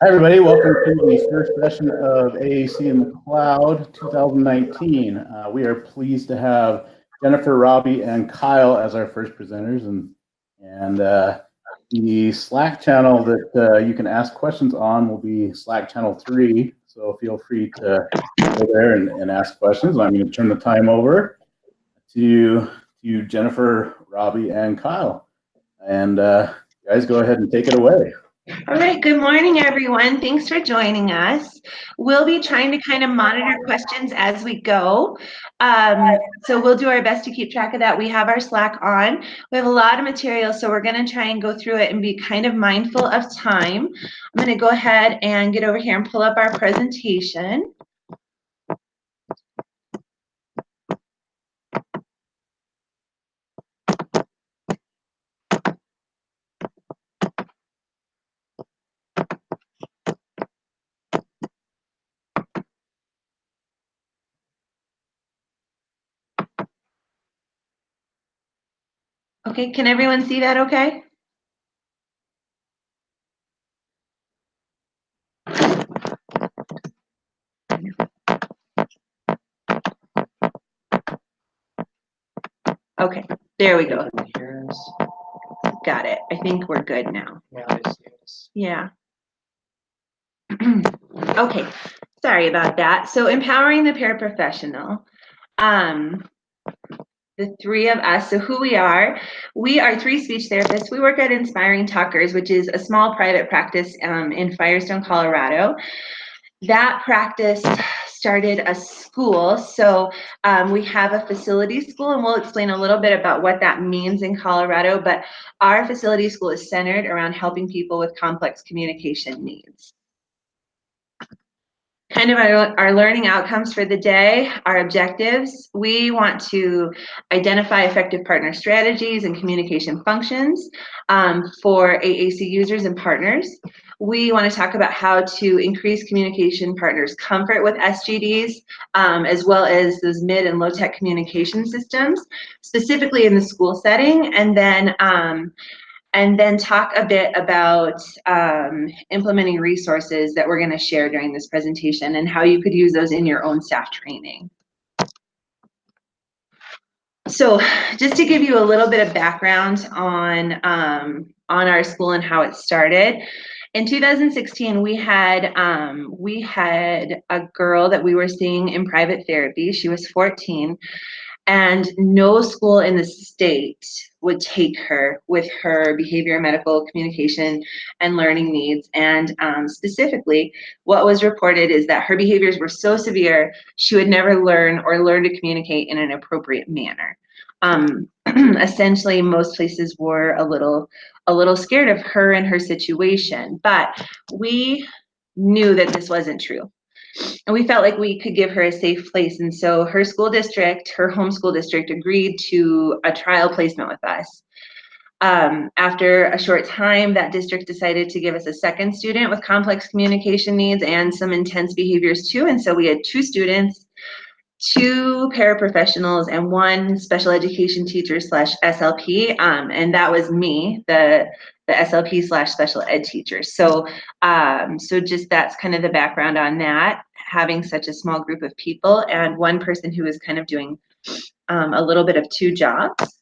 Hi, everybody. Welcome to the first session of AAC in the Cloud 2019. We are pleased to have Jennifer, Robby, and Kyle as our first presenters. And the Slack channel that you can ask questions on will be Slack channel 3. So feel free to go there and ask questions. I'm going to turn the time over to Jennifer, Robby, and Kyle. And guys, go ahead and take it away. All right, good morning, everyone. Thanks for joining us. We'll be trying to kind of monitor questions as we go. So we'll do our best to keep track of that. We have our Slack on. We have a lot of material, so we're going to try and go through it and be kind of mindful of time. I'm going to go ahead and get over here and pull up our presentation. Okay, can everyone see that okay? Okay, there we go. Got it. I think we're good now. Yeah. Okay, sorry about that. So empowering the paraprofessional. The three of us, so who we are three speech therapists. We work at Inspiring Talkers, which is a small private practice in Firestone, Colorado. That practice started a school, so we have a facility school, and we'll explain a little bit about what that means in Colorado, but our facility school is centered around helping people with complex communication needs. Kind of our learning outcomes for the day, our objectives. We want to identify effective partner strategies and communication functions for AAC users and partners. We want to talk about how to increase communication partners' comfort with SGDs, as well as those mid and low tech communication systems, specifically in the school setting, and then talk a bit about implementing resources that we're going to share during this presentation and how you could use those in your own staff training. So just to give you a little bit of background on our school and how it started. In 2016, we had a girl that we were seeing in private therapy. She was 14. And no school in the state would take her with her behavior, medical, communication, and learning needs. And specifically, what was reported is that her behaviors were so severe, she would never learn to communicate in an appropriate manner. Essentially, most places were a little scared of her and her situation, but we knew that this wasn't true. And we felt like we could give her a safe place. And so her school district, her home school district, agreed to a trial placement with us. After a short time, that district decided to give us a second student with complex communication needs and some intense behaviors too. And so we had two students, two paraprofessionals, and one special education teacher / SLP. And that was me, the SLP / special ed teacher. So just that's kind of the background on that, having such a small group of people and one person who was kind of doing a little bit of two jobs.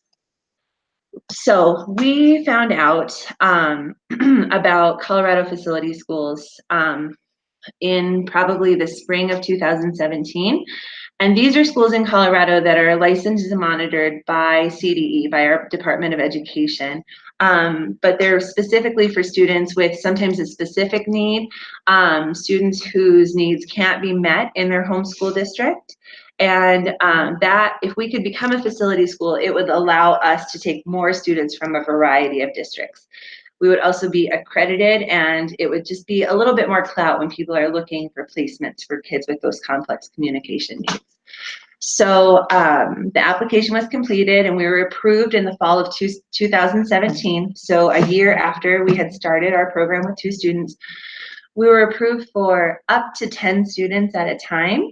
So we found out about Colorado facility schools in probably the spring of 2017. And these are schools in Colorado that are licensed and monitored by CDE, by our Department of Education. But they're specifically for students with sometimes a specific need, students whose needs can't be met in their home school district. And that if we could become a facility school, it would allow us to take more students from a variety of districts. We would also be accredited, and it would just be a little bit more clout when people are looking for placements for kids with those complex communication needs. So the application was completed, and we were approved in the fall of 2017. So a year after we had started our program with two students, we were approved for up to 10 students at a time.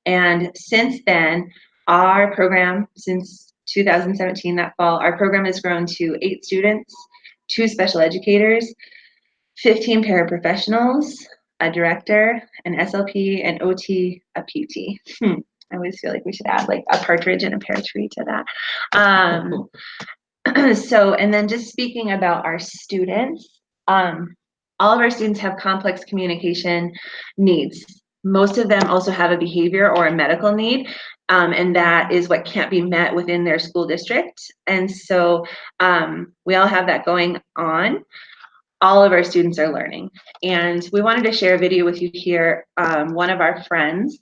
And since then, our program, since 2017, that fall, our program has grown to 8 students, 2 special educators, 15 paraprofessionals, a director, an SLP, an OT, a PT. I always feel like we should add like a partridge and a pear tree to that. So, and then just speaking about our students, all of our students have complex communication needs. Most of them also have a behavior or a medical need, and that is what can't be met within their school district. And so we all have that going on. All of our students are learning. And we wanted to share a video with you here. One of our friends,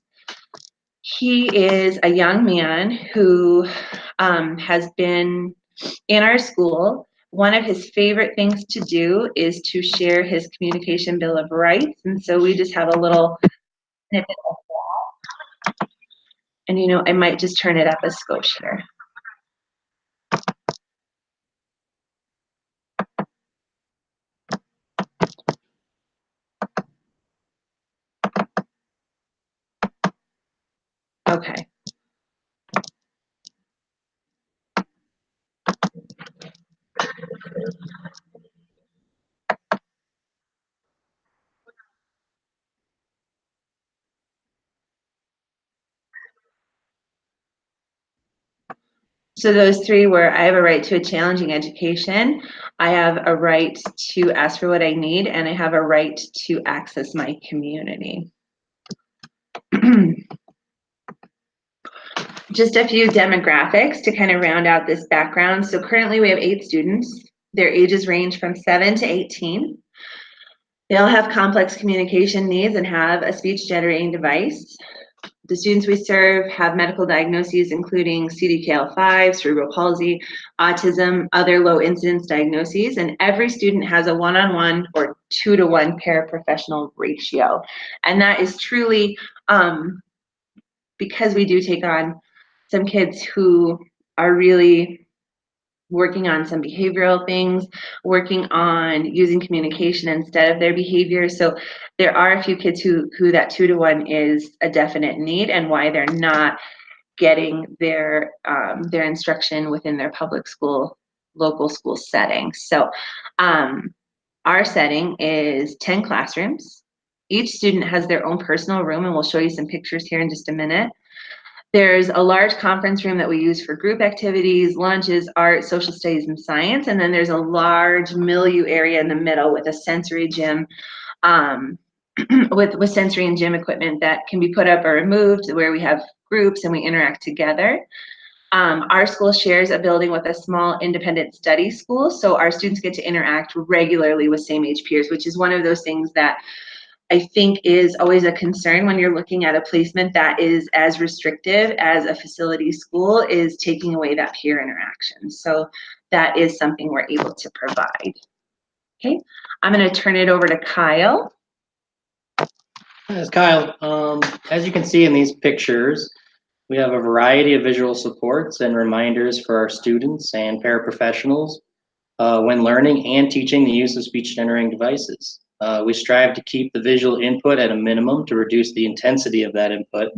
he is a young man who has been in our school. One of his favorite things to do is to share his communication bill of rights. And so we just have a little snippet of that. And you know, I might just turn it up a skosh here. Okay. So those three were, I have a right to a challenging education, I have a right to ask for what I need, and I have a right to access my community. Just a few demographics to kind of round out this background. So currently we have 8 students. Their ages range from 7 to 18. They all have complex communication needs and have a speech generating device. The students we serve have medical diagnoses including CDKL5, cerebral palsy, autism, other low incidence diagnoses, and every student has a 1-on-1 or 2-to-1 paraprofessional ratio. And that is truly because we do take on some kids who are really working on some behavioral things, working on using communication instead of their behavior. So there are a few kids who that 2-to-1 is a definite need, and why they're not getting their instruction within their public school, local school setting. So our setting is 10 classrooms. Each student has their own personal room, and we'll show you some pictures here in just a minute. There's a large conference room that we use for group activities, lunches, art, social studies, and science. And then there's a large milieu area in the middle with a sensory gym, with sensory and gym equipment that can be put up or removed, where we have groups and we interact together. Our school shares a building with a small independent study school. So our students get to interact regularly with same age peers, which is one of those things that I think is always a concern when you're looking at a placement that is as restrictive as a facility school, is taking away that peer interaction. So that is something we're able to provide. Okay, I'm going to turn it over to Kyle. Yes, Kyle, as you can see in these pictures, we have a variety of visual supports and reminders for our students and paraprofessionals when learning and teaching the use of speech generating devices. We strive to keep the visual input at a minimum to reduce the intensity of that input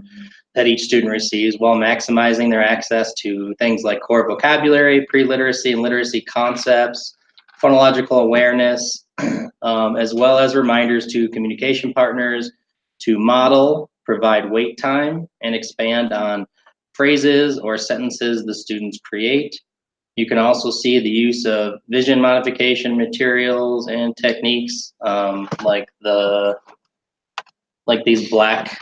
that each student receives, while maximizing their access to things like core vocabulary, pre-literacy and literacy concepts, phonological awareness, as well as reminders to communication partners to model, provide wait time, and expand on phrases or sentences the students create. You can also see the use of vision modification materials and techniques like these black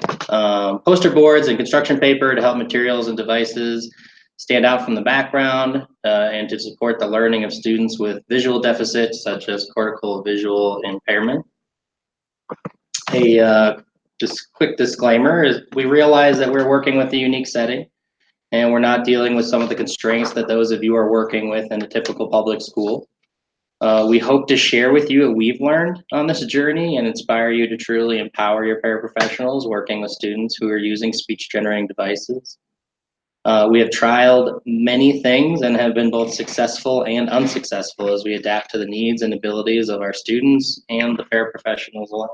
poster boards and construction paper to help materials and devices stand out from the background and to support the learning of students with visual deficits such as cortical visual impairment. Just quick disclaimer is we realize that we're working with a unique setting, and we're not dealing with some of the constraints that those of you are working with in a typical public school. We hope to share with you what we've learned on this journey and inspire you to truly empower your paraprofessionals working with students who are using speech generating devices. We have trialed many things and have been both successful and unsuccessful as we adapt to the needs and abilities of our students and the paraprofessionals alike.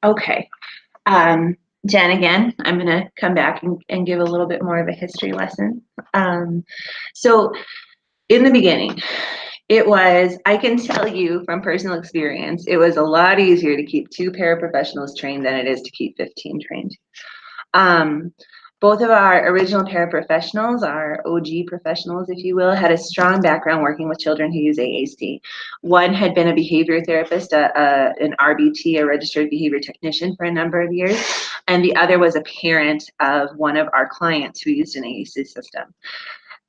Okay. Jen, again, I'm going to come back and give a little bit more of a history lesson. So in the beginning, It was, I can tell you from personal experience, it was a lot easier to keep 2 paraprofessionals trained than it is to keep 15 trained. Both of our original paraprofessionals, our OG professionals, if you will, had a strong background working with children who use AAC. One had been a behavior therapist, an RBT, a registered behavior technician, for a number of years, and the other was a parent of one of our clients who used an AAC system.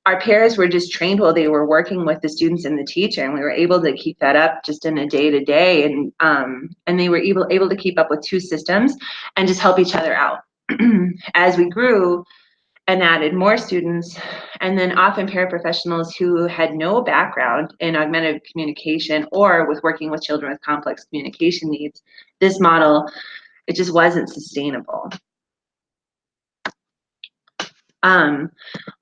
Our paras were just trained while they were working with the students and the teacher, and we were able to keep that up just in a day-to-day, and they were able to keep up with 2 systems and just help each other out. As we grew and added more students, and then often paraprofessionals who had no background in augmentative communication or with working with children with complex communication needs, this model, it just wasn't sustainable.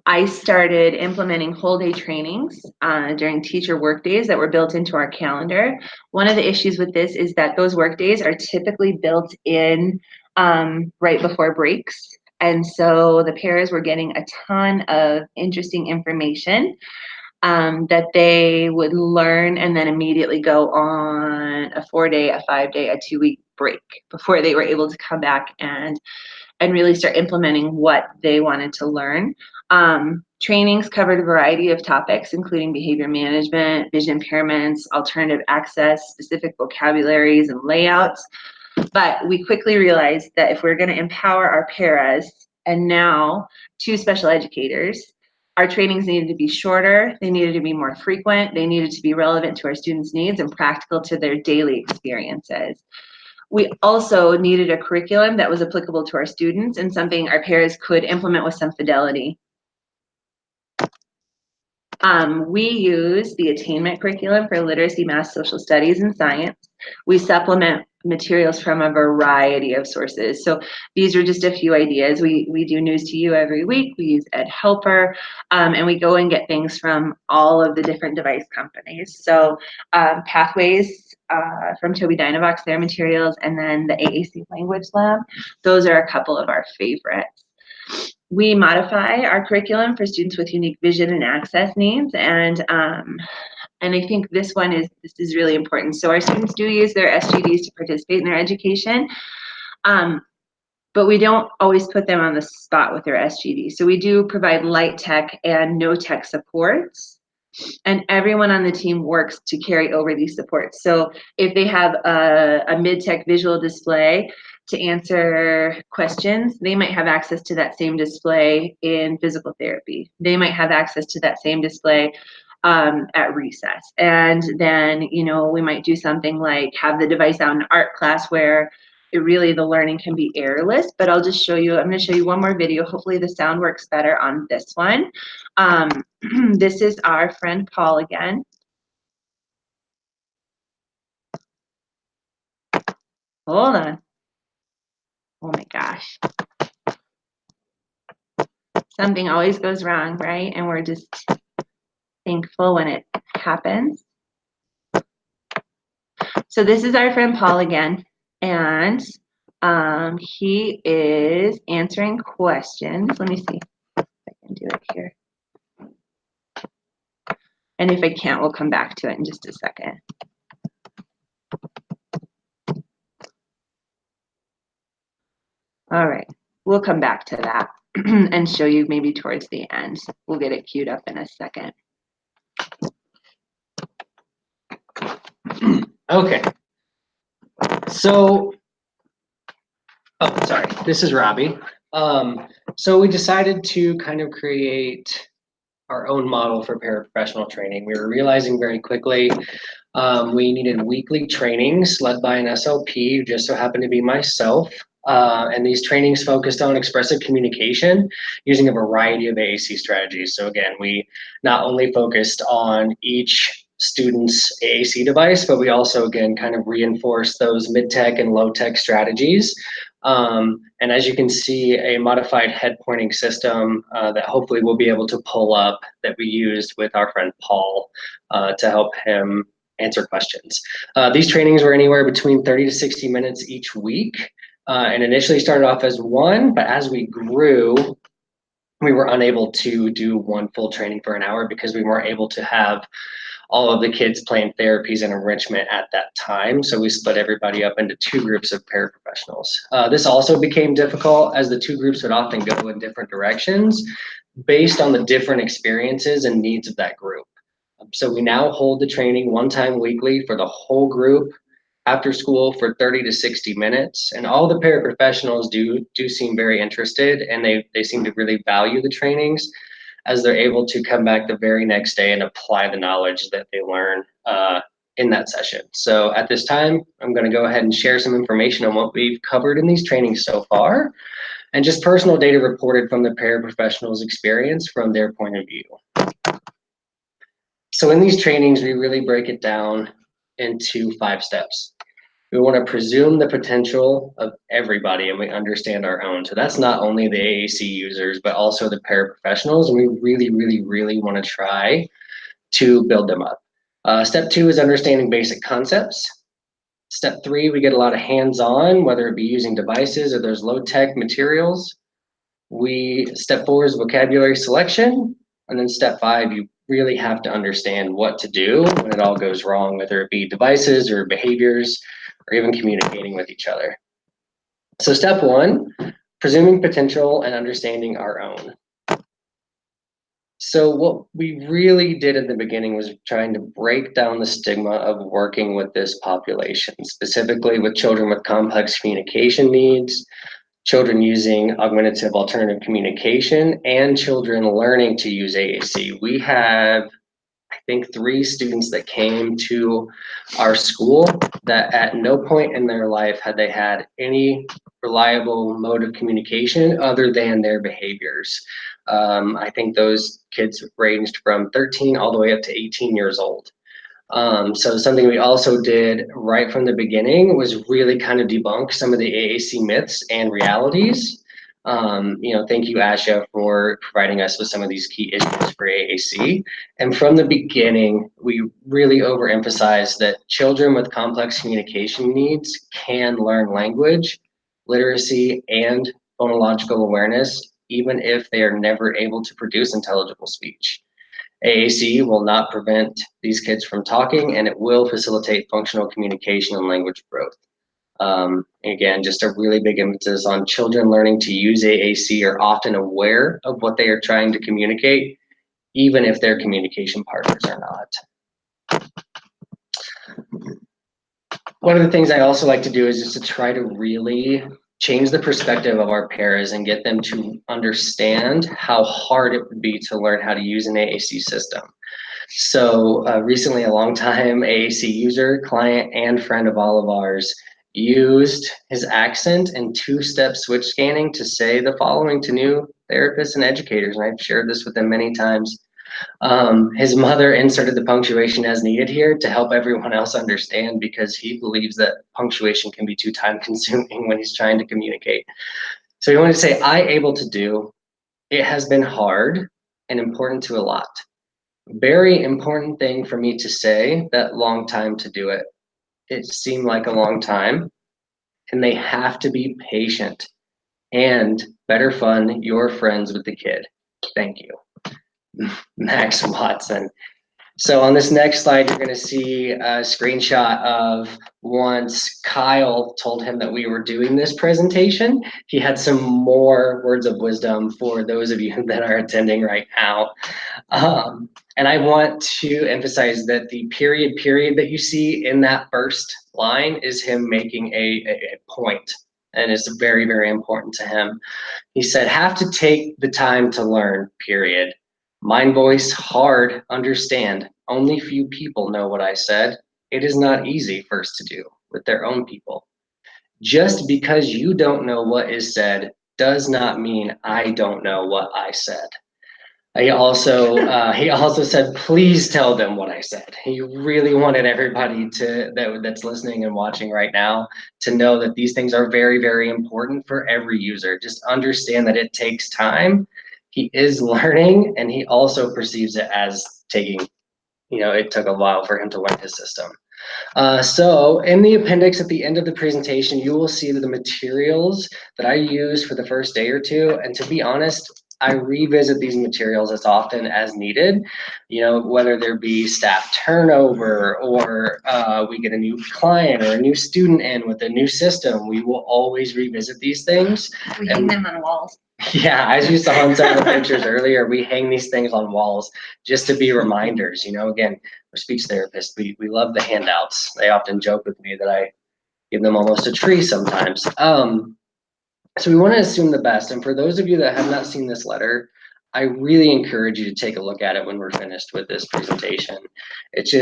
I started implementing whole day trainings during teacher work days that were built into our calendar. One of the issues with this is that those work days are typically built in right before breaks. And so the paras were getting a ton of interesting information that they would learn and then immediately go on a 4-day, a 5-day, a 2-week break before they were able to come back and really start implementing what they wanted to learn. Trainings covered a variety of topics, including behavior management, vision impairments, alternative access, specific vocabularies and layouts. But we quickly realized that if we're going to empower our paras and now 2 special educators, our trainings needed to be shorter, they needed to be more frequent, they needed to be relevant to our students' needs and practical to their daily experiences. We also needed a curriculum that was applicable to our students and something our paras could implement with some fidelity. We use the attainment curriculum for literacy, math, social studies, and science. We supplement materials from a variety of sources. So these are just a few ideas. We do News to You every week. We use Ed Helper, and we go and get things from all of the different device companies. So Pathways from Toby Dynavox, their materials, and then the AAC Language Lab. Those are a couple of our favorites. We modify our curriculum for students with unique vision and access needs, and I think this is really important. So our students do use their SGDs to participate in their education, but we don't always put them on the spot with their SGD. So we do provide light tech and no tech supports, and everyone on the team works to carry over these supports. So if they have a mid-tech visual display to answer questions, they might have access to that same display in physical therapy. They might have access to that same display at recess. And then, we might do something like have the device out in art class where the learning can be errorless. But I'm going to show you one more video. Hopefully the sound works better on this one. This is our friend Paul again. Hold on. Oh my gosh. Something always goes wrong, right? And we're just thankful when it happens. So this is our friend Paul again, and he is answering questions. Let me see if I can do it here. And if I can't, we'll come back to it in just a second. All right, we'll come back to that and show you maybe towards the end. We'll get it queued up in a second. Okay. So, sorry, this is Robby. So we decided to kind of create our own model for paraprofessional training. We were realizing very quickly we needed weekly trainings led by an SLP, who just so happened to be myself. And these trainings focused on expressive communication using a variety of AAC strategies. So again, we not only focused on each student's AAC device, but we also, again, kind of reinforced those mid-tech and low-tech strategies. And as you can see, a modified head pointing system that hopefully we'll be able to pull up that we used with our friend Paul to help him answer questions. These trainings were anywhere between 30 to 60 minutes each week, and initially started off as one, but as we grew, we were unable to do one full training for an hour because we weren't able to have all of the kids planned therapies and enrichment at that time. So we split everybody up into 2 groups of paraprofessionals. This also became difficult as the 2 groups would often go in different directions based on the different experiences and needs of that group. So we now hold the training 1 time weekly for the whole group after school for 30 to 60 minutes. And all the paraprofessionals do seem very interested, and they seem to really value the trainings, as they're able to come back the very next day and apply the knowledge that they learn in that session. So at this time, I'm going to go ahead and share some information on what we've covered in these trainings so far, and just personal data reported from the paraprofessionals' experience from their point of view. So in these trainings, we really break it down into 5 steps. We want to presume the potential of everybody, and we understand our own. So that's not only the AAC users, but also the paraprofessionals, and we really want to try to build them up. Step 2 is understanding basic concepts. Step 3, we get a lot of hands-on, whether it be using devices or there's low-tech materials. Step 4 is vocabulary selection, and then step 5, you really have to understand what to do when it all goes wrong, whether it be devices or behaviors, or even communicating with each other. So step 1, presuming potential and understanding our own. So what we really did at the beginning was trying to break down the stigma of working with this population, specifically with children with complex communication needs, children using augmentative alternative communication, and children learning to use AAC. We have, I think, 3 students that came to our school that at no point in their life had they had any reliable mode of communication other than their behaviors. I think those kids ranged from 13 all the way up to 18 years old. So something we also did right from the beginning was really kind of debunk some of the AAC myths and realities. Thank you, Asha, for providing us with some of these key issues for AAC. And from the beginning, we really overemphasized that children with complex communication needs can learn language, literacy, and phonological awareness, even if they are never able to produce intelligible speech. AAC will not prevent these kids from talking, and it will facilitate functional communication and language growth. Again, just a really big emphasis on children learning to use AAC are often aware of what they are trying to communicate, even if their communication partners are not. One of the things I also like to do is just to try to really change the perspective of our paras and get them to understand how hard it would be to learn how to use an AAC system. So recently, a longtime AAC user, client, and friend of all of ours used his accent and 2-step switch scanning to say the following to new therapists and educators, and I've shared this with them many times. His mother inserted the punctuation as needed here to help everyone else understand, because he believes that punctuation can be too time consuming when he's trying to communicate. So he wanted to say, I able to do, it has been hard and important to a lot. Very important thing for me to say, that long time to do it. It seemed like a long time, and they have to be patient and better fun your friends with the kid. Thank you. Max Watson. So on this next slide, you're going to see a screenshot of once Kyle told him that we were doing this presentation. He had some more words of wisdom for those of you that are attending right now. And I want to emphasize that the period that you see in that first line is him making a point, and it's very, very important to him. He said, have to take the time to learn, period. Mind, voice, hard, understand. Only few people know what I said. It is not easy first to do with their own people. Just because you don't know what is said does not mean I don't know what I said. He also said, please tell them what I said. He really wanted everybody that's listening and watching right now to know that these things are very, very important for every user. Just understand that it takes time. He is learning, and he also perceives it as taking, it took a while for him to learn his system. So in the appendix at the end of the presentation, you will see the materials that I used for the first day or two. And to be honest, I revisit these materials as often as needed, whether there be staff turnover or we get a new client or a new student in with a new system. We will always revisit these things. We hang them on walls. Yeah, as you saw in some of the pictures earlier, we hang these things on walls just to be reminders. Again, we're speech therapists. We love the handouts. They often joke with me that I give them almost a tree sometimes. So we want to assume the best. And for those of you that have not seen this letter, I really encourage you to take a look at it when we're finished with this presentation. It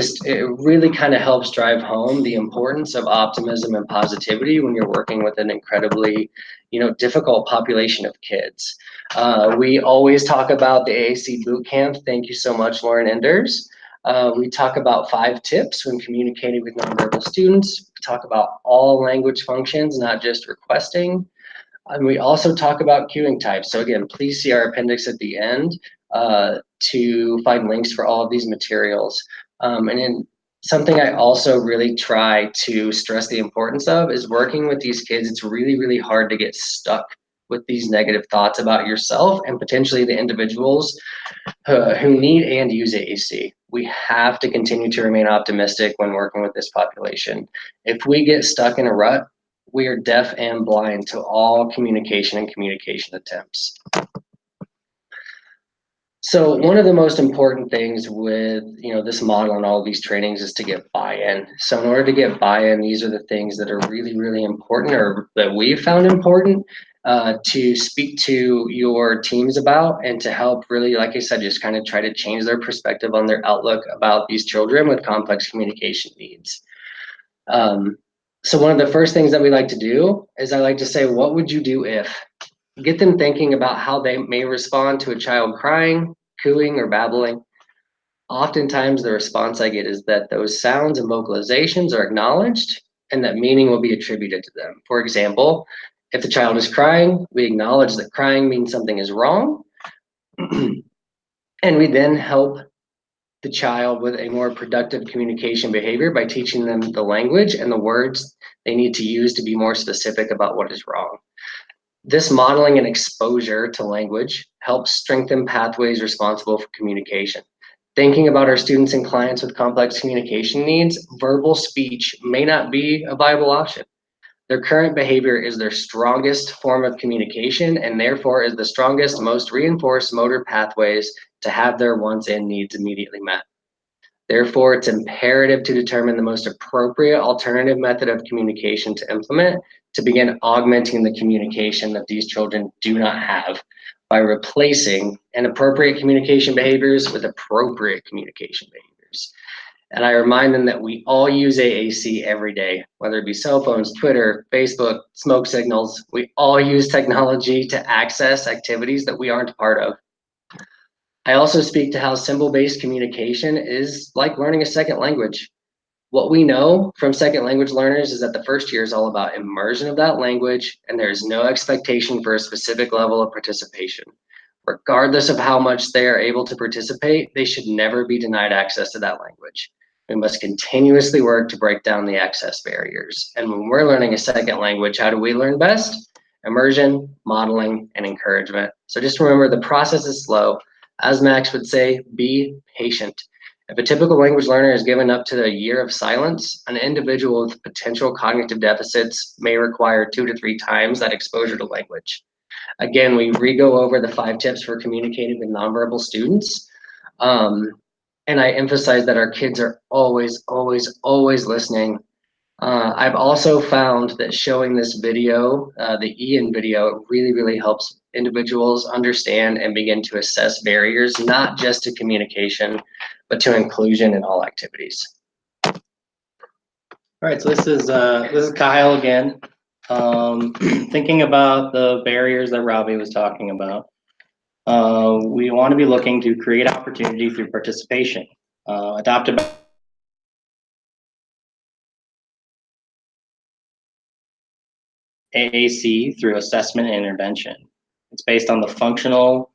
really kind of helps drive home the importance of optimism and positivity when you're working with an incredibly, difficult population of kids. We always talk about the AAC boot camp. Thank you so much, Lauren Enders. We talk about 5 tips when communicating with nonverbal students. We talk about all language functions, not just requesting. And we also talk about cueing types. So again, please see our appendix at the end to find links for all of these materials. And then something I also really try to stress the importance of is working with these kids. It's really, really hard to get stuck with these negative thoughts about yourself and potentially the individuals who need and use AAC. We have to continue to remain optimistic when working with this population. If we get stuck in a rut, we are deaf and blind to all communication and communication attempts. So one of the most important things with this model and all of these trainings is to get buy-in. So in order to get buy-in, these are the things that are really, really important, or that we've found important to speak to your teams about, and to help really, like I said, just kind of try to change their perspective on their outlook about these children with complex communication needs. So one of the first things that we like to do is I like to say, what would you do if? Get them thinking about how they may respond to a child crying, cooing, or babbling. Oftentimes the response I get is that those sounds and vocalizations are acknowledged and that meaning will be attributed to them. For example, if the child is crying, we acknowledge that crying means something is wrong. And we then help the child with a more productive communication behavior by teaching them the language and the words they need to use to be more specific about what is wrong. This modeling and exposure to language helps strengthen pathways responsible for communication. Thinking about our students and clients with complex communication needs, verbal speech may not be a viable option. Their current behavior is their strongest form of communication, and therefore is the strongest, most reinforced motor pathways to have their wants and needs immediately met. Therefore, it's imperative to determine the most appropriate alternative method of communication to implement to begin augmenting the communication that these children do not have by replacing inappropriate communication behaviors with appropriate communication behaviors. And I remind them that we all use AAC every day, whether it be cell phones, Twitter, Facebook, smoke signals. We all use technology to access activities that we aren't a part of. I also speak to how symbol-based communication is like learning a second language. What we know from second language learners is that the first year is all about immersion of that language, and there's no expectation for a specific level of participation. Regardless of how much they are able to participate, they should never be denied access to that language. We must continuously work to break down the access barriers. And when we're learning a second language, how do we learn best? Immersion, modeling, and encouragement. So just remember, the process is slow. As Max would say, be patient. If a typical language learner is given up to a year of silence, an individual with potential cognitive deficits may require 2 to 3 times that exposure to language. Again, we re-go over the 5 tips for communicating with nonverbal students. And I emphasize that our kids are always, always, always listening. I've also found that showing this video, the Ian video, really, really helps individuals understand and begin to assess barriers, not just to communication, but to inclusion in all activities. All right, so this is Kyle again. Thinking about the barriers that Robby was talking about, we want to be looking to create opportunity through participation. Adopted AAC through assessment and intervention. It's based on the functional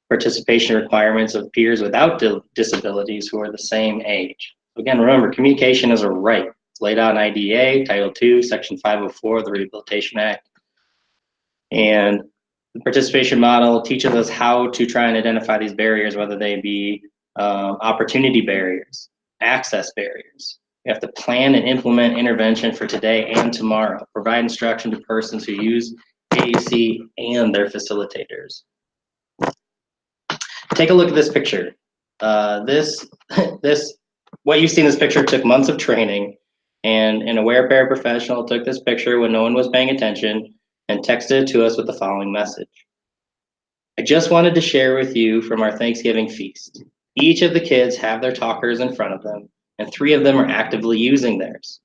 participation requirements of peers without disabilities who are the same age. Again, remember, communication is a right. It's laid out in IDEA, Title II, Section 504 of the Rehabilitation Act. And The participation model teaches us how to try and identify these barriers, whether they be opportunity barriers, access barriers. We have to plan and implement intervention for today and tomorrow, provide instruction to persons who use AAC and their facilitators. Take a look at this picture. What you see in this picture took months of training, and an aware paraprofessional took this picture when no one was paying attention and texted it to us with the following message. I just wanted to share with you from our Thanksgiving feast. Each of the kids have their talkers in front of them, and 3 of them are actively using theirs.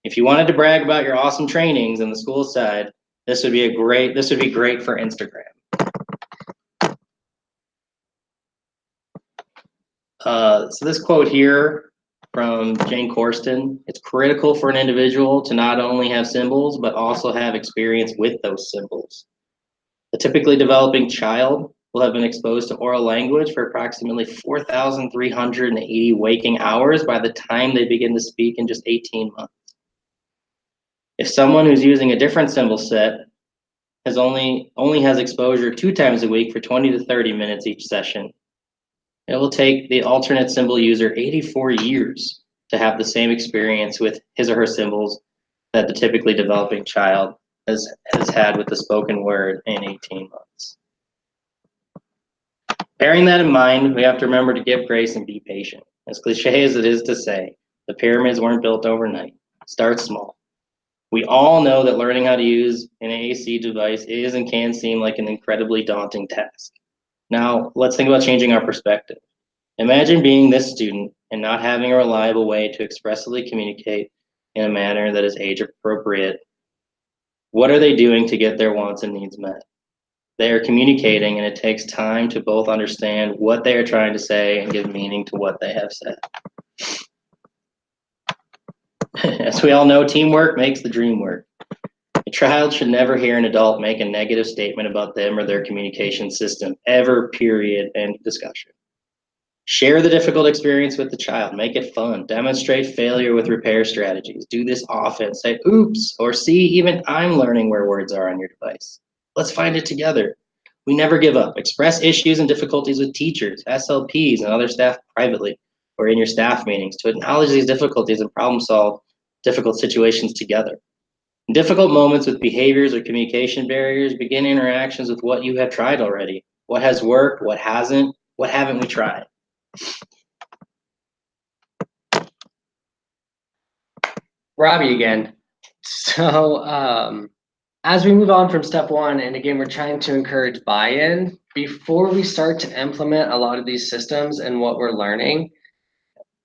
If you wanted to brag about your awesome trainings in the school side, this would be great for Instagram. So this quote here from Jane Corsten, it's critical for an individual to not only have symbols, but also have experience with those symbols. A typically developing child will have been exposed to oral language for approximately 4,380 waking hours by the time they begin to speak in just 18 months. If someone who's using a different symbol set only has exposure 2 times a week for 20 to 30 minutes each session, it will take the alternate symbol user 84 years to have the same experience with his or her symbols that the typically developing child has had with the spoken word in 18 months. Bearing that in mind, we have to remember to give grace and be patient. As cliche as it is to say, the pyramids weren't built overnight. Start small. We all know that learning how to use an AAC device is and can seem like an incredibly daunting task. Now, let's think about changing our perspective. Imagine being this student and not having a reliable way to expressly communicate in a manner that is age appropriate. What are they doing to get their wants and needs met? They are communicating, and it takes time to both understand what they are trying to say and give meaning to what they have said. As we all know, teamwork makes the dream work. A child should never hear an adult make a negative statement about them or their communication system, ever, period, end discussion. Share the difficult experience with the child. Make it fun. Demonstrate failure with repair strategies. Do this often. Say, oops, or see, even I'm learning where words are on your device. Let's find it together. We never give up. Express issues and difficulties with teachers, SLPs, and other staff privately or in your staff meetings to acknowledge these difficulties and problem solve difficult situations together. In difficult moments with behaviors or communication barriers, begin interactions with what you have tried already. What has worked? What hasn't? What haven't we tried? Robby again. So as we move on from step 1, and again, we're trying to encourage buy-in before we start to implement a lot of these systems and what we're learning.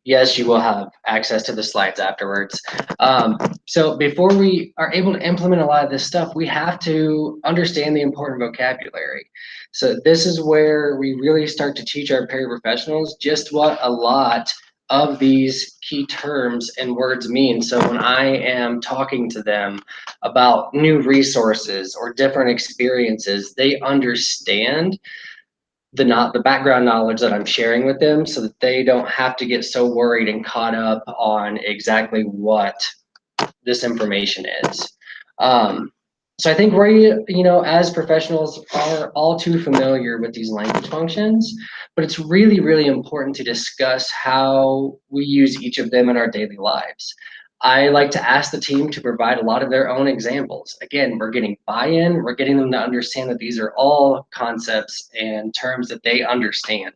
Yes, you will have access to the slides afterwards. So before we are able to implement a lot of this stuff, we have to understand the important vocabulary. So this is where we really start to teach our paraprofessionals just what a lot of these key terms and words mean. So when I am talking to them about new resources or different experiences, they understand the background knowledge that I'm sharing with them so that they don't have to get so worried and caught up on exactly what this information is. So I think we, as professionals are all too familiar with these language functions, but it's really, really important to discuss how we use each of them in our daily lives. I like to ask the team to provide a lot of their own examples. Again, we're getting buy-in, we're getting them to understand that these are all concepts and terms that they understand.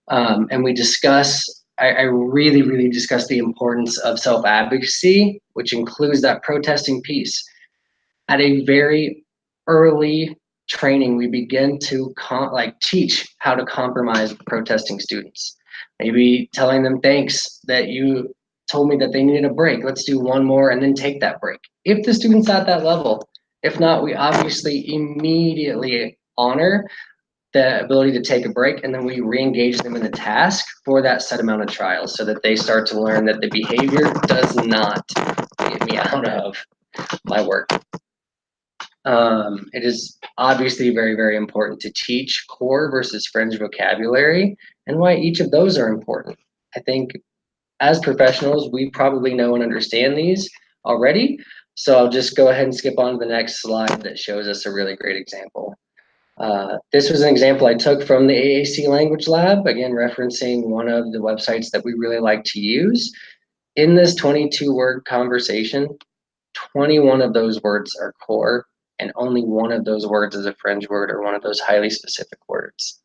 And we discuss, I really, really discuss the importance of self-advocacy, which includes that protesting piece. At a very early training, we begin to teach how to compromise with protesting students. Maybe telling them, thanks that you told me that they needed a break. Let's do one more and then take that break. If the student's at that level, if not, we obviously immediately honor the ability to take a break, and then we re-engage them in the task for that set amount of trials so that they start to learn that the behavior does not get me out of my work. It is obviously very, very important to teach core versus fringe vocabulary and why each of those are important. I think as professionals, we probably know and understand these already. So I'll just go ahead and skip on to the next slide that shows us a really great example. This was an example I took from the AAC Language Lab, again referencing one of the websites that we really like to use. In this 22-word conversation, 21 of those words are core, and only one of those words is a fringe word or one of those highly specific words.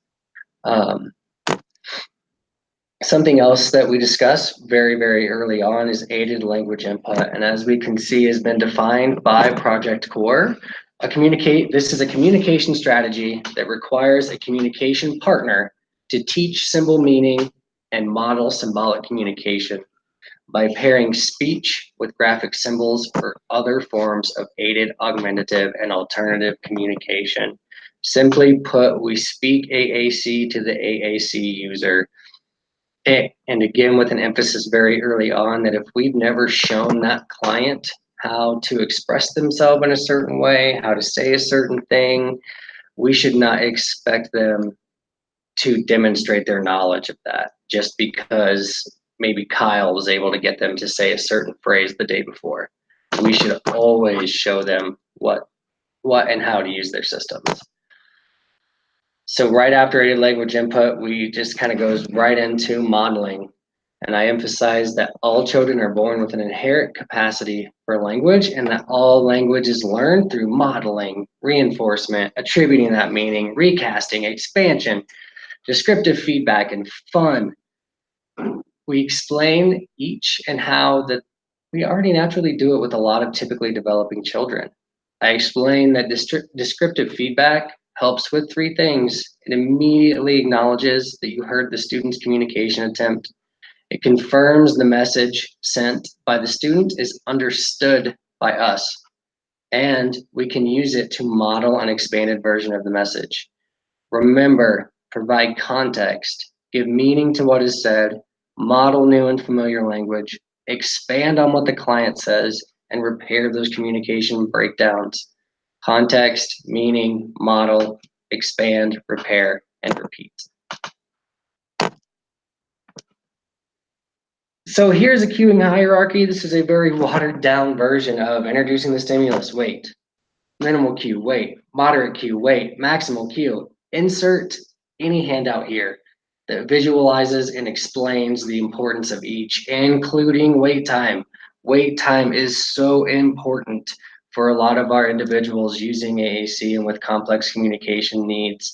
Something else that we discuss very, very early on is aided language input. And as we can see has been defined by Project Core. This is a communication strategy that requires a communication partner to teach symbol meaning and model symbolic communication by pairing speech with graphic symbols or other forms of aided, augmentative, and alternative communication. Simply put, we speak AAC to the AAC user. And again, with an emphasis very early on that if we've never shown that client how to express themselves in a certain way, how to say a certain thing, we should not expect them to demonstrate their knowledge of that just because maybe Kyle was able to get them to say a certain phrase the day before. We should always show them what and how to use their systems. So right after aided language input, we just kind of goes right into modeling. And I emphasize that all children are born with an inherent capacity for language and that all language is learned through modeling, reinforcement, attributing that meaning, recasting, expansion, descriptive feedback, and fun. We explain each and how that we already naturally do it with a lot of typically developing children. I explain that descriptive feedback helps with three things. It immediately acknowledges that you heard the student's communication attempt. It confirms the message sent by the student is understood by us, and we can use it to model an expanded version of the message. Remember, provide context, give meaning to what is said, model new and familiar language, expand on what the client says, and repair those communication breakdowns. Context, meaning, model, expand, repair, and repeat. So here's a cueing hierarchy. This is a very watered down version of introducing the stimulus. Wait. Minimal cue, wait. Moderate cue, wait. Maximal cue. Insert any handout here that visualizes and explains the importance of each, including wait time. Wait time is so important for a lot of our individuals using AAC and with complex communication needs.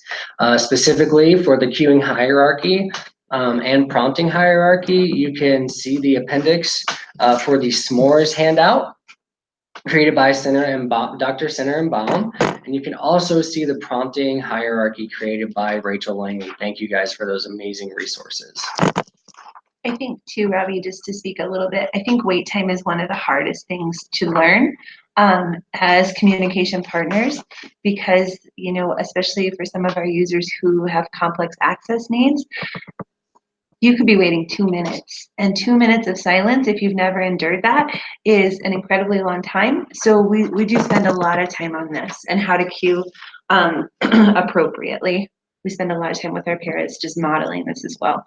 Specifically for the cueing hierarchy and prompting hierarchy, you can see the appendix for the s'mores handout created by Dr. Center and Baum. And you can also see the prompting hierarchy created by Rachel Langley. Thank you guys for those amazing resources. I think too, Robby, just to speak a little bit, I think wait time is one of the hardest things to learn as communication partners because, you know, especially for some of our users who have complex access needs, you could be waiting 2 minutes, and 2 minutes of silence, if you've never endured that, is an incredibly long time. So we do spend a lot of time on this and how to cue appropriately. We spend a lot of time with our parents just modeling this as well.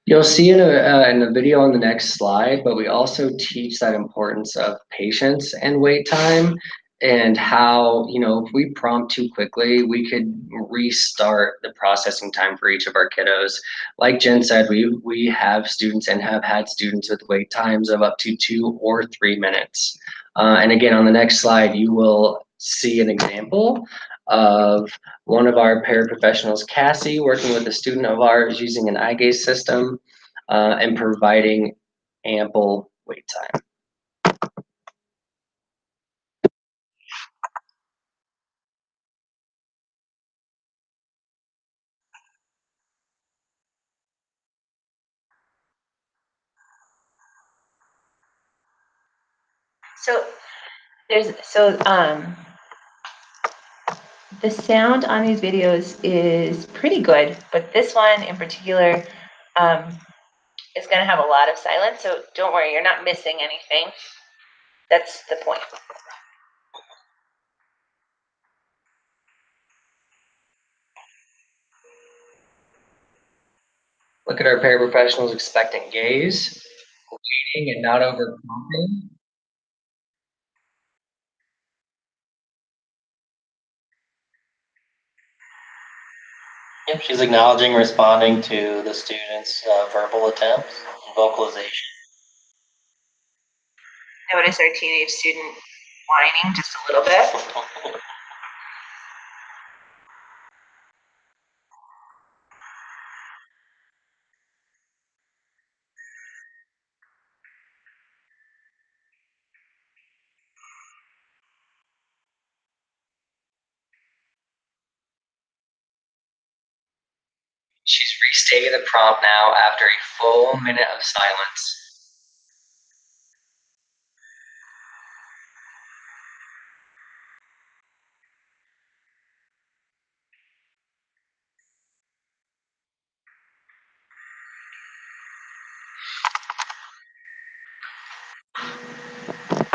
You'll see in a video on the next slide, but we also teach that importance of patience and wait time and how, you know, if we prompt too quickly, we could restart the processing time for each of our kiddos. Like Jen said, we have students and have had students with wait times of up to 2 or 3 minutes. And again, on the next slide, you will see an example of one of our paraprofessionals, Cassie, working with a student of ours using an eye gaze system and providing ample wait time. So the sound on these videos is pretty good, but this one in particular is going to have a lot of silence. So don't worry, you're not missing anything. That's the point. Look at our paraprofessionals expectant gaze, waiting and not over prompting. Yep, she's acknowledging, responding to the students' verbal attempts, vocalization. Notice our teenage student whining just a little bit. She's restating the prompt now after a full minute of silence.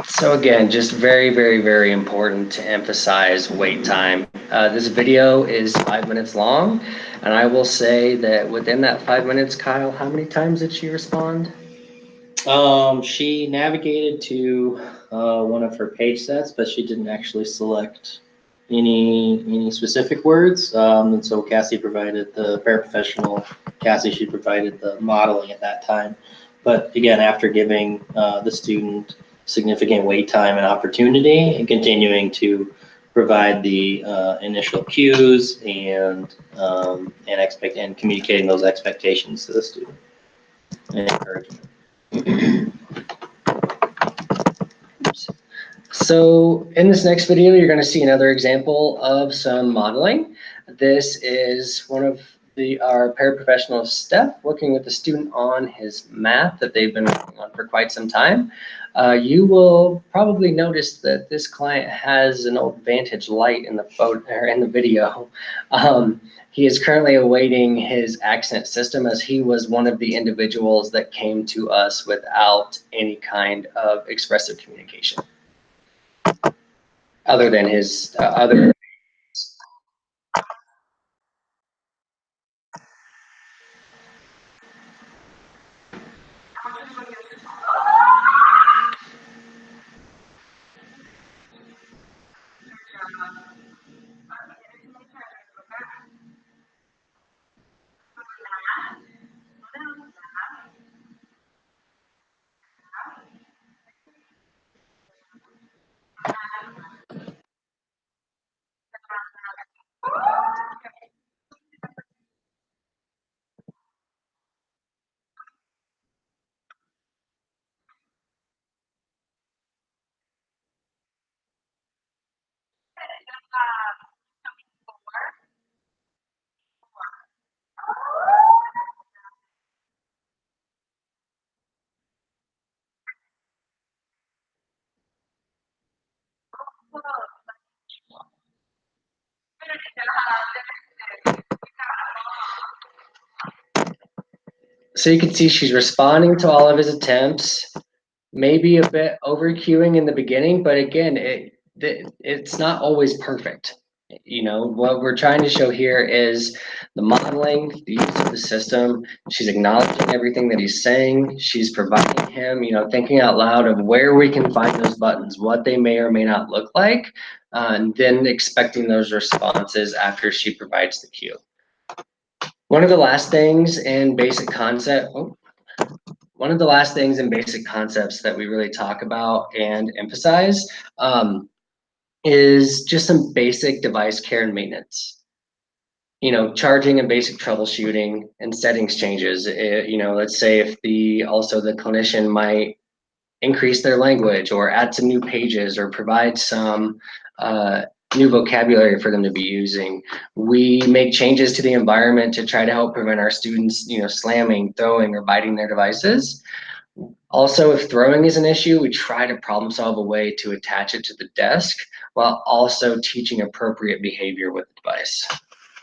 So again, just very, very, very important to emphasize wait time. This video is 5 minutes long, and I will say that within that 5 minutes, Kyle, how many times did she respond? She navigated to one of her page sets, but she didn't actually select any specific words. And so Cassie provided the paraprofessional. She provided the modeling at that time. But again, after giving the student significant wait time and opportunity, and continuing to provide the initial cues and communicating those expectations to the student and encouragement. So in this next video, you're going to see another example of some modeling. This is one of our paraprofessionals, Steph, working with the student on his math that they've been working on for quite some time. You will probably notice that this client has an old Vantage light in the photo or in the video. He is currently awaiting his accent system, as he was one of the individuals that came to us without any kind of expressive communication, other than his other. So you can see she's responding to all of his attempts, maybe a bit over cueing in the beginning, but again, it's not always perfect. You know, what we're trying to show here is the modeling, the use of the system. She's acknowledging everything that he's saying. She's providing him, you know, thinking out loud of where we can find those buttons, what they may or may not look like, and then expecting those responses after she provides the cue. One of the last things in basic concepts that we really talk about and emphasize is just some basic device care and maintenance. You know, charging and basic troubleshooting and settings changes. You know, let's say if the clinician might increase their language or add some new pages or provide some new vocabulary for them to be using. We make changes to the environment to try to help prevent our students, you know, slamming, throwing, or biting their devices. Also, if throwing is an issue, we try to problem solve a way to attach it to the desk while also teaching appropriate behavior with the device.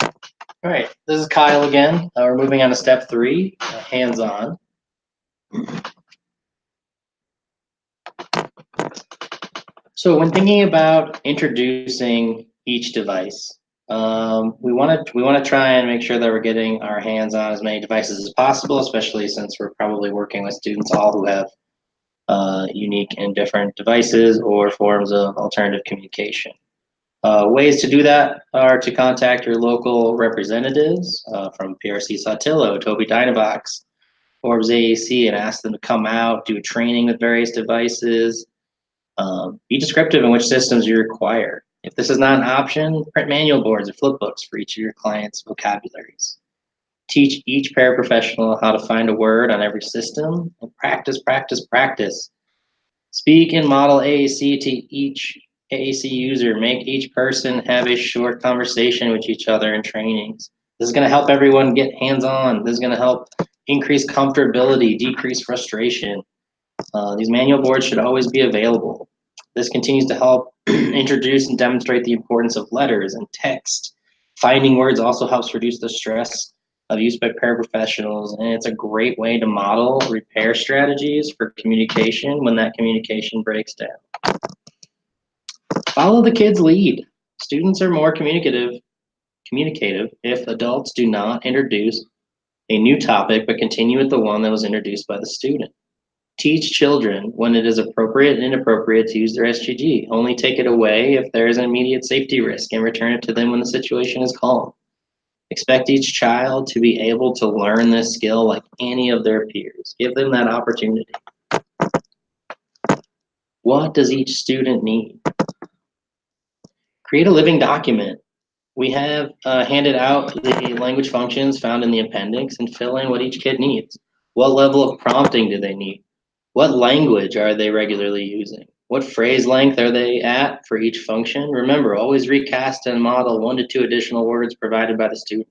All right, this is Kyle again. We're moving on to step 3, hands-on. So when thinking about introducing each device, we want to try and make sure that we're getting our hands on as many devices as possible, especially since we're probably working with students all who have unique and different devices or forms of alternative communication. Ways to do that are to contact your local representatives from PRC Saltillo, Toby Dynavox, Orbs AAC, and ask them to come out, do a training with various devices. Be descriptive in which systems you require. If this is not an option, print manual boards or flip books for each of your clients' vocabularies. Teach each paraprofessional how to find a word on every system, and practice, practice, practice. Speak and model AAC to each AAC user. Make each person have a short conversation with each other in trainings. This is going to help everyone get hands-on. This is going to help increase comfortability, decrease frustration. These manual boards should always be available. This continues to help introduce and demonstrate the importance of letters and text. Finding words also helps reduce the stress of use by paraprofessionals, and it's a great way to model repair strategies for communication when that communication breaks down. Follow the kid's lead. Students are more communicative if adults do not introduce a new topic but continue with the one that was introduced by the student. Teach children when it is appropriate and inappropriate to use their SGG. Only take it away if there is an immediate safety risk and return it to them when the situation is calm. Expect each child to be able to learn this skill like any of their peers. Give them that opportunity. What does each student need? Create a living document. We have handed out the language functions found in the appendix and fill in what each kid needs. What level of prompting do they need? What language are they regularly using? What phrase length are they at for each function? Remember, always recast and model 1 to 2 additional words provided by the student.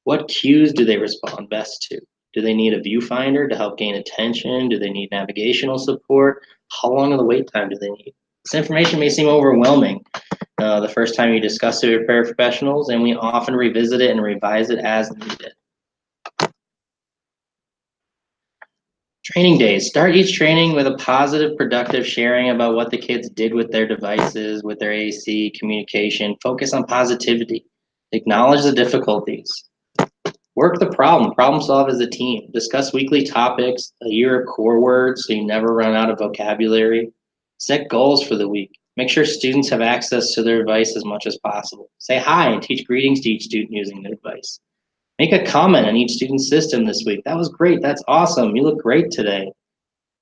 What cues do they respond best to? Do they need a viewfinder to help gain attention? Do they need navigational support? How long of the wait time do they need? This information may seem overwhelming the first time you discuss it with paraprofessionals, and we often revisit it and revise it as needed. Training days. Start each training with a positive, productive sharing about what the kids did with their devices, with their AAC, communication. Focus on positivity. Acknowledge the difficulties. Work the problem solve as a team. Discuss weekly topics, a year of core words so you never run out of vocabulary. Set goals for the week. Make sure students have access to their device as much as possible. Say hi and teach greetings to each student using their device. Make a comment on each student's system this week. That was great. That's awesome. You look great today.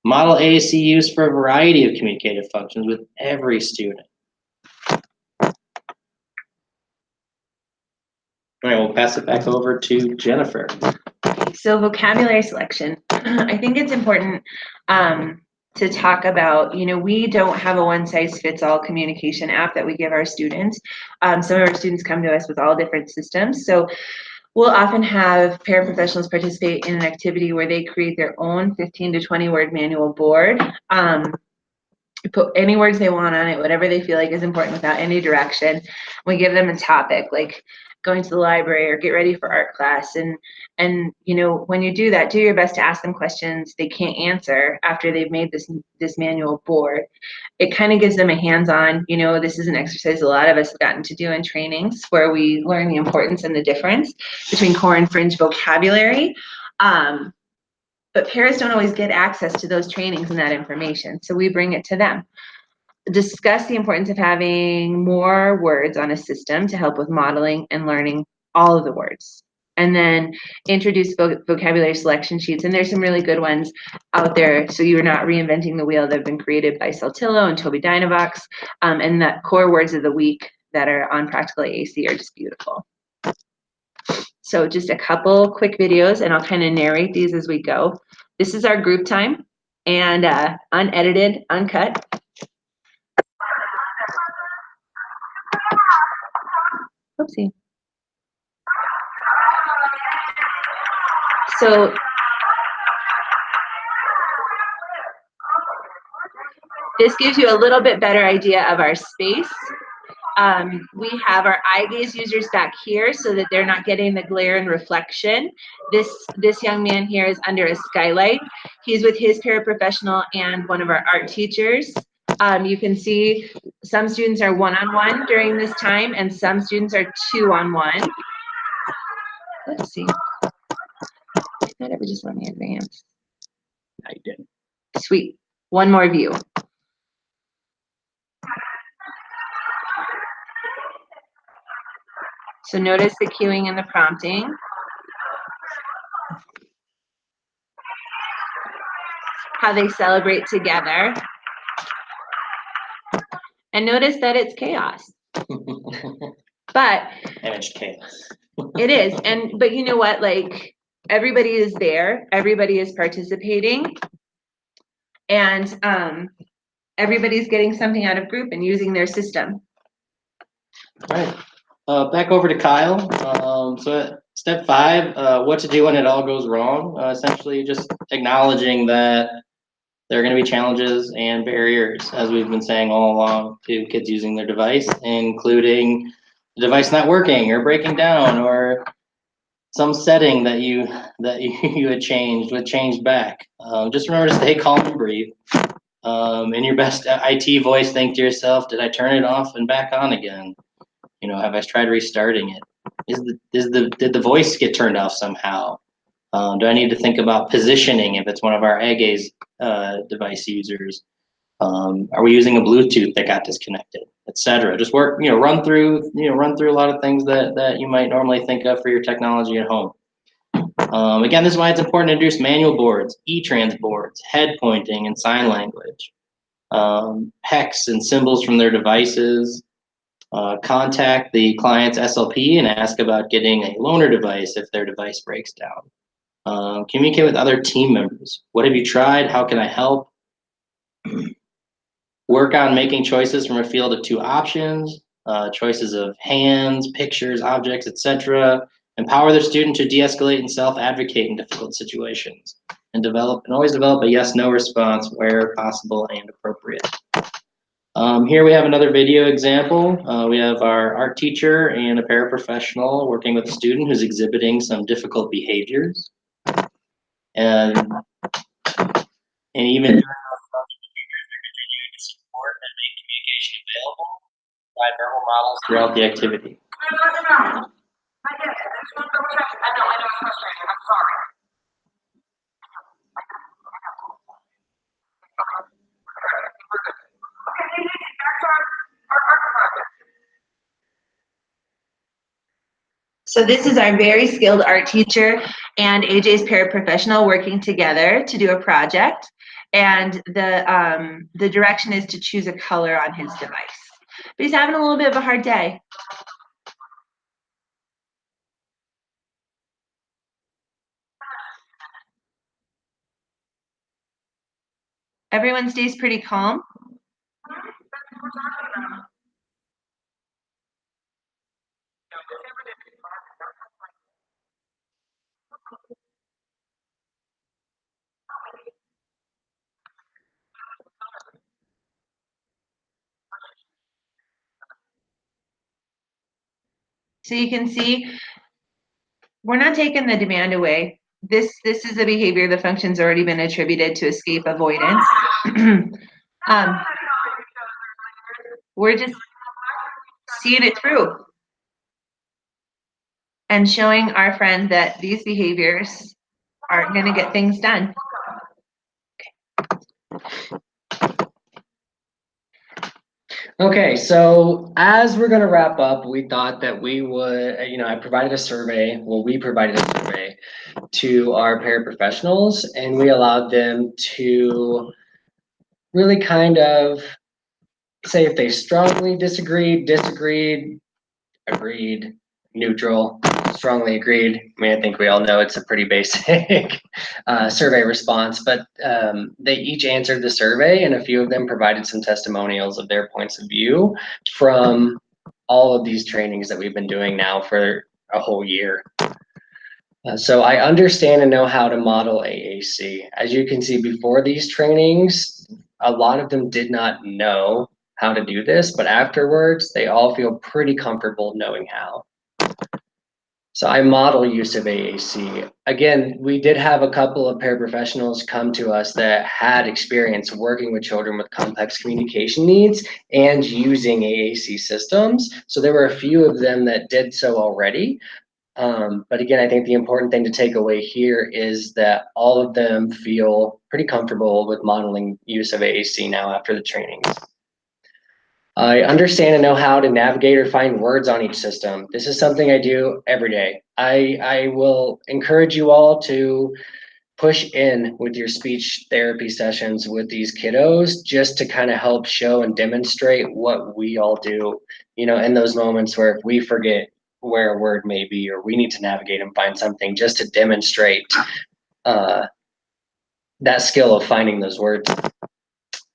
Model AAC use for a variety of communicative functions with every student. All right, we'll pass it back over to Jennifer. So vocabulary selection. I think it's important to talk about, we don't have a one-size-fits-all communication app that we give our students. Some of our students come to us with all different systems. So we'll often have paraprofessionals participate in an activity where they create their own 15 to 20 word manual board. Put any words they want on it, whatever they feel like is important without any direction. We give them a topic like going to the library or get ready for art class. And when you do that, do your best to ask them questions they can't answer after they've made this manual board. It kind of gives them a hands-on, this is an exercise a lot of us have gotten to do in trainings where we learn the importance and the difference between core and fringe vocabulary. But paras don't always get access to those trainings and that information, so we bring it to them. Discuss the importance of having more words on a system to help with modeling and learning all of the words. And then introduce vocabulary selection sheets, and there's some really good ones out there, so you're not reinventing the wheel that have been created by Saltillo and Toby Dynavox, and the core words of the week that are on Practical AAC are just beautiful. So just a couple quick videos, and I'll kind of narrate these as we go. This is our group time, and unedited, uncut. Oopsie. So this gives you a little bit better idea of our space. We have our eye gaze users back here so that they're not getting the glare and reflection. This young man here is under a skylight. He's with his paraprofessional and one of our art teachers. You can see some students are one-on-one during this time and some students are two-on-one. Let's see. Did that ever just let me advance? I did. Sweet. One more view. So notice the cueing and the prompting. How they celebrate together. And notice that it's chaos. But Managed chaos. it is. But you know what? Like, everybody is there, everybody is participating, and everybody's getting something out of group and using their system. All right. Back over to Kyle. So step 5, what to do when it all goes wrong. Essentially just acknowledging that there are going to be challenges and barriers, as we've been saying all along, to kids using their device, including the device not working or breaking down, or some setting that you had changed back. Just remember to stay calm and breathe. In your best IT voice, think to yourself, did I turn it off and back on again? You know, have I tried restarting it? Did the voice get turned off somehow? Do I need to think about positioning if it's one of our AAC device users? Are we using a Bluetooth that got disconnected, etc.? Just run through a lot of things that you might normally think of for your technology at home. Again, this is why it's important to introduce manual boards, e-trans boards, head pointing, and sign language, hex and symbols from their devices. Contact the client's SLP and ask about getting a loaner device if their device breaks down. Communicate with other team members. What have you tried? How can I help? Work on making choices from a field of 2 options, choices of hands, pictures, objects, etc. Empower the student to de-escalate and self-advocate in difficult situations, and always develop a yes/no response where possible and appropriate. Here we have another video example. We have our art teacher and a paraprofessional working with a student who's exhibiting some difficult behaviors. And even during those behaviors, they're continuing to support and make communication available by verbal models throughout the activity. So this is our very skilled art teacher and AJ's paraprofessional working together to do a project. And the direction is to choose a color on his device. But he's having a little bit of a hard day. Everyone stays pretty calm. So you can see we're not taking the demand away. This is a behavior, the function's already been attributed to escape avoidance. We're just seeing it through and showing our friend that these behaviors aren't going to get things done. Okay, so as we're gonna wrap up, we thought that we would, I provided a survey, we provided a survey to our paraprofessionals, and we allowed them to really kind of say if they strongly disagreed, agreed, neutral, strongly agreed. I mean, I think we all know it's a pretty basic survey response, but they each answered the survey, and a few of them provided some testimonials of their points of view from all of these trainings that we've been doing now for a whole year. So I understand and know how to model AAC. As you can see, before these trainings, a lot of them did not know how to do this, but afterwards, they all feel pretty comfortable knowing how. So I model use of AAC. Again, we did have a couple of paraprofessionals come to us that had experience working with children with complex communication needs and using AAC systems. So there were a few of them that did so already. But again, I think the important thing to take away here is that all of them feel pretty comfortable with modeling use of AAC now after the trainings. I understand and know how to navigate or find words on each system. This is something I do every day. I will encourage you all to push in with your speech therapy sessions with these kiddos just to kind of help show and demonstrate what we all do, in those moments where if we forget where a word may be or we need to navigate and find something just to demonstrate that skill of finding those words.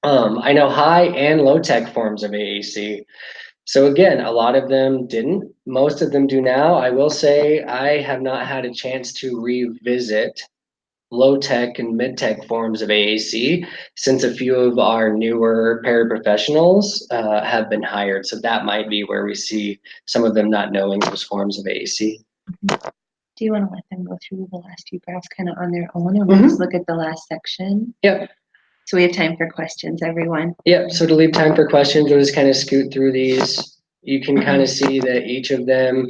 I know high and low tech forms of AAC. So again, a lot of them didn't. Most of them do now. I will say I have not had a chance to revisit low tech and mid tech forms of AAC since a few of our newer paraprofessionals have been hired. So that might be where we see some of them not knowing those forms of AAC. Do you want to let them go through the last few graphs kind of on their own, and we'll just look at the last section? Yep. So we have time for questions, everyone. Yep. So to leave time for questions, we'll just kind of scoot through these. You can kind of see that each of them,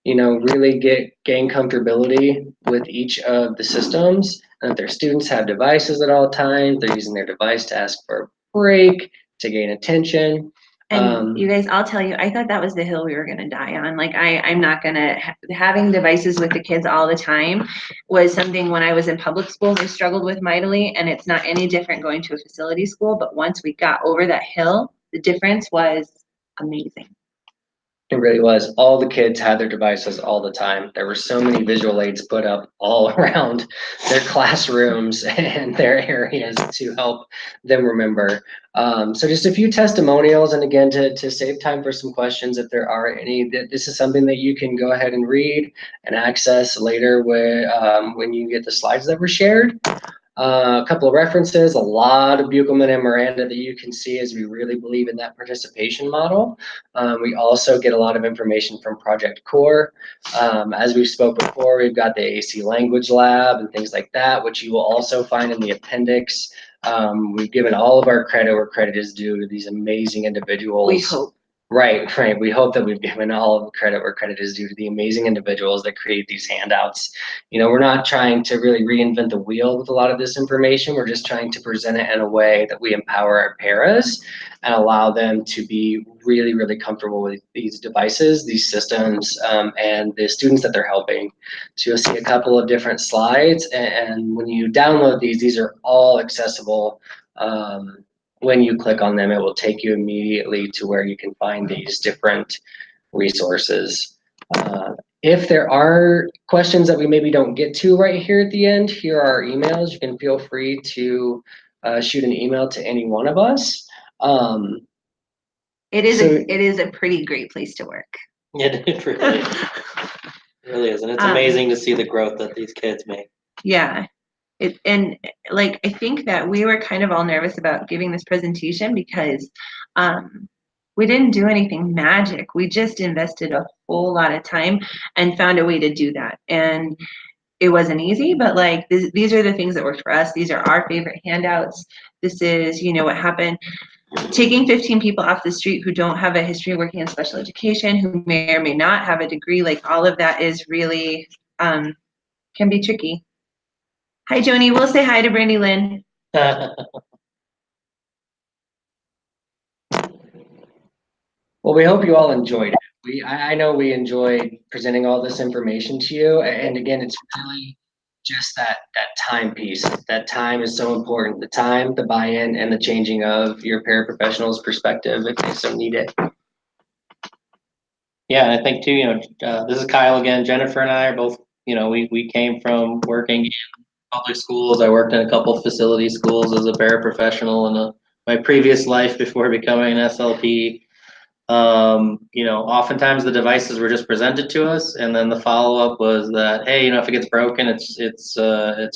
really gain comfortability with each of the systems, and that their students have devices at all times. They're using their device to ask for a break, to gain attention. And you guys, I'll tell you, I thought that was the hill we were going to die on. Like, I'm not going to, having devices with the kids all the time was something when I was in public schools, I struggled with mightily, and it's not any different going to a facility school. But once we got over that hill, the difference was amazing. It really was. All the kids had their devices all the time. There were so many visual aids put up all around their classrooms and their areas to help them remember. So just a few testimonials, and again, to save time for some questions, if there are any, this is something that you can go ahead and read and access later when you get the slides that were shared. A couple of references, a lot of Buchelman and Miranda that you can see as we really believe in that participation model. We also get a lot of information from Project Core. As we spoke before, we've got the AAC Language Lab and things like that, which you will also find in the appendix. We've given all of our credit where credit is due to these amazing individuals. We hope. Right. We hope that we've given all of the credit where credit is due to the amazing individuals that create these handouts. We're not trying to really reinvent the wheel with a lot of this information. We're just trying to present it in a way that we empower our paras and allow them to be really, really comfortable with these devices, these systems, and the students that they're helping. So you'll see a couple of different slides, and when you download these are all accessible. When you click on them, it will take you immediately to where you can find these different resources. If there are questions that we maybe don't get to right here at the end, here are our emails. You can feel free to shoot an email to any one of us. It is a pretty great place to work. It really is. It really is. And it's amazing to see the growth that these kids make. Yeah. I think that we were kind of all nervous about giving this presentation because we didn't do anything magic. We just invested a whole lot of time and found a way to do that. And it wasn't easy, but these are the things that worked for us. These are our favorite handouts. This is, what happened. Taking 15 people off the street who don't have a history of working in special education, who may or may not have a degree, all of that is really can be tricky. Hi, Joni. We'll say hi to Brandy Lynn. Well, we hope you all enjoyed it. I know we enjoyed presenting all this information to you. And again, it's really just that time piece. That time is so important. The time, the buy-in, and the changing of your paraprofessional's perspective if they so need it. Yeah, and I think too, this is Kyle again. Jennifer and I are both, we came from working in public schools. I worked in a couple facility schools as a paraprofessional in my previous life before becoming an SLP. Oftentimes the devices were just presented to us, and then the follow-up was that, hey, if it gets broken, it's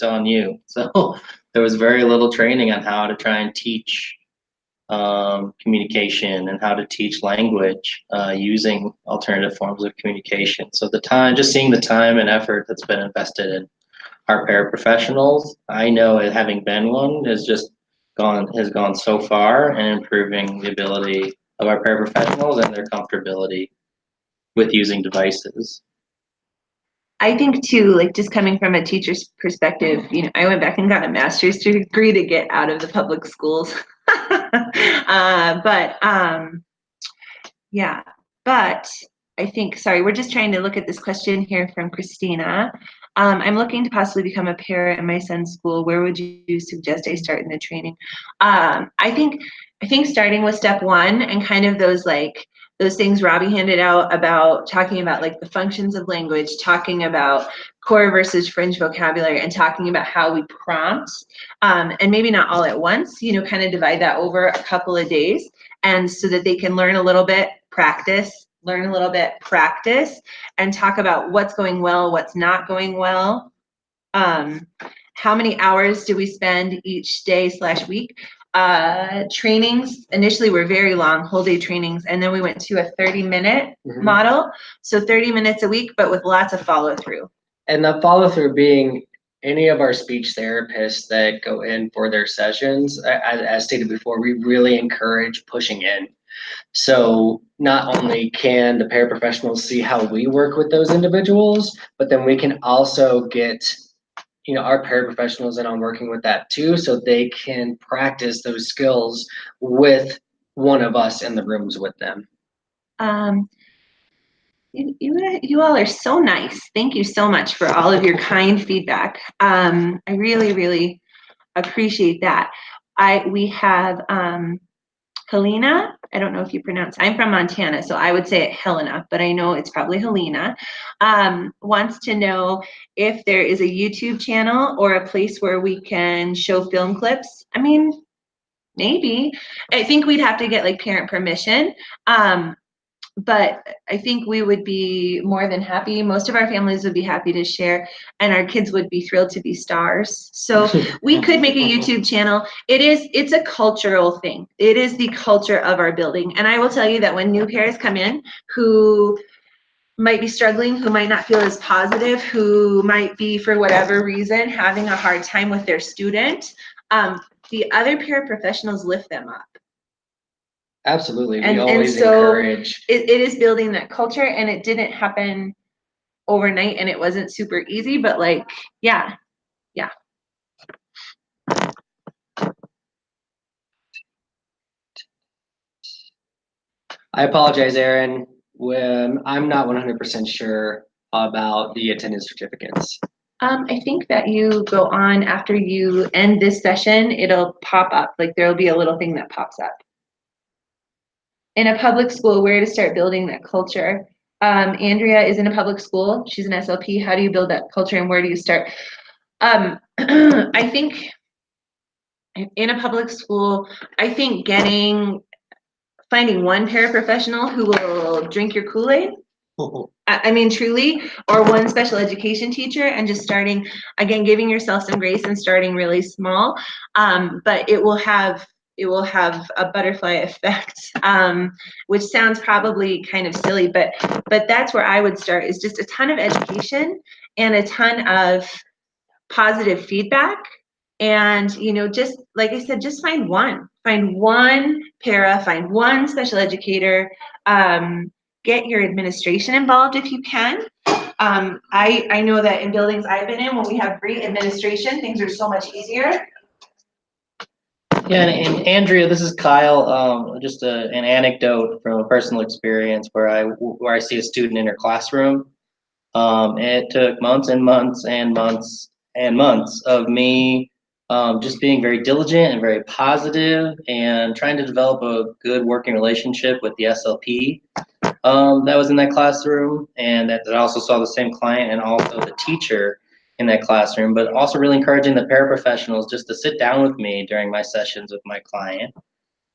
on you. So there was very little training on how to try and teach communication and how to teach language using alternative forms of communication. So just seeing the time and effort that's been invested in our paraprofessionals, I know having been one, has gone so far in improving the ability of our paraprofessionals and their comfortability with using devices. I think too, just coming from a teacher's perspective, I went back and got a master's degree to get out of the public schools. But Yeah, but I think, sorry, we're just trying to look at this question here from Christina. I'm looking to possibly become a para in my son's school. Where would you suggest I start in the training? I think starting with step one and kind of those things Robby handed out about talking about like the functions of language, talking about core versus fringe vocabulary, and talking about how we prompt, and maybe not all at once, you know, kind of divide that over a couple of days, and so that they can learn a little bit, practice, learn a little bit, practice, and talk about what's going well, what's not going well. How many hours do we spend each day / week? Trainings initially were very long, whole day trainings, and then we went to a 30-minute model. So 30 minutes a week, but with lots of follow through. And the follow through being any of our speech therapists that go in for their sessions, as stated before, we really encourage pushing in. So not only can the paraprofessionals see how we work with those individuals, but then we can also get, you know, our paraprofessionals in on working with that too, so they can practice those skills with one of us in the rooms with them. You all are so nice. Thank you so much for all of your kind feedback. I really, really appreciate that. We have Helena. I don't know if you pronounce. I'm from Montana, so I would say it Helena, but I know it's probably Helena. Wants to know if there is a YouTube channel or a place where we can show film clips. I mean, maybe. I think we'd have to get like parent permission. But I think we would be more than happy. Most of our families would be happy to share, and our kids would be thrilled to be stars. So we could make a YouTube channel. It's a cultural thing. It is the culture of our building. And I will tell you that when new parents come in who might be struggling, who might not feel as positive, who might be, for whatever reason, having a hard time with their student, the other paraprofessionals lift them up. Absolutely, we always encourage. It is building that culture, and it didn't happen overnight, and it wasn't super easy, but like, yeah. I apologize, Aaron. When I'm not 100% sure about the attendance certificates. I think that you go on after you end this session, it'll pop up. Like there'll be a little thing that pops up. In a public school, where to start building that culture? Andrea is in a public school. She's an SLP. How do you build that culture, and where do you start? I think in a public school, I think finding one paraprofessional who will drink your Kool-Aid. I mean, truly, or one special education teacher, and just starting, again, giving yourself some grace and starting really small. But it will have a butterfly effect, which sounds probably kind of silly, but that's where I would start, is just a ton of education and a ton of positive feedback. And, you know, just like I said, just find one para, find one special educator, get your administration involved if you can. I know that in buildings I've been in, when we have great administration, things are so much easier. Yeah, and Andrea, this is Kyle. Just an anecdote from a personal experience where I see a student in her classroom. It took months and months and months and months of me just being very diligent and very positive and trying to develop a good working relationship with the SLP that was in that classroom, and that also saw the same client, and also the teacher in that classroom, but also really encouraging the paraprofessionals just to sit down with me during my sessions with my client.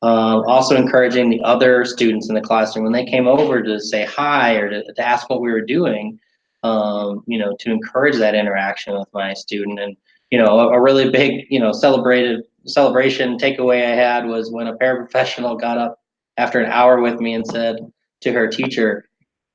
Also encouraging the other students in the classroom when they came over to say hi or to ask what we were doing, you know, to encourage that interaction with my student. And, you know, a really big, you know, celebration takeaway I had was when a paraprofessional got up after an hour with me and said to her teacher,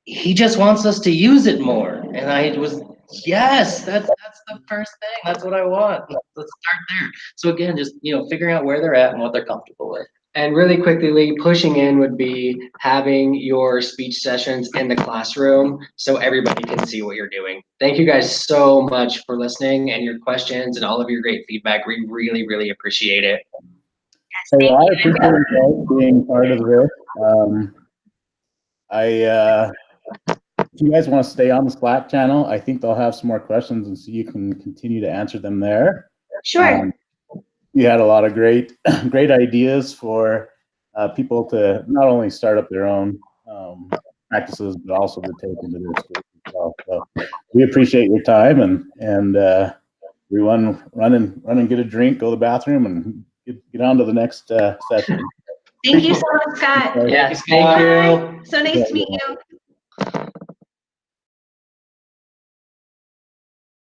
"He just wants us to use it more." And I was, yes, that's the first thing. That's what I want. Let's start there. So again, just, you know, figuring out where they're at and what they're comfortable with. And really quickly, Lee, pushing in would be having your speech sessions in the classroom so everybody can see what you're doing. Thank you guys so much for listening and your questions and all of your great feedback. We really, really appreciate it. Hey, I appreciate you guys being part of this. If you guys want to stay on the Slack channel, I think they'll have some more questions, and so you can continue to answer them there. Sure. You had a lot of great ideas for people to not only start up their own practices, but also to take into their schools as well. So we appreciate your time, and everyone run and get a drink, go to the bathroom, and get on to the next session. Thank you so much, Scott. Yes, thank you. So nice to meet you.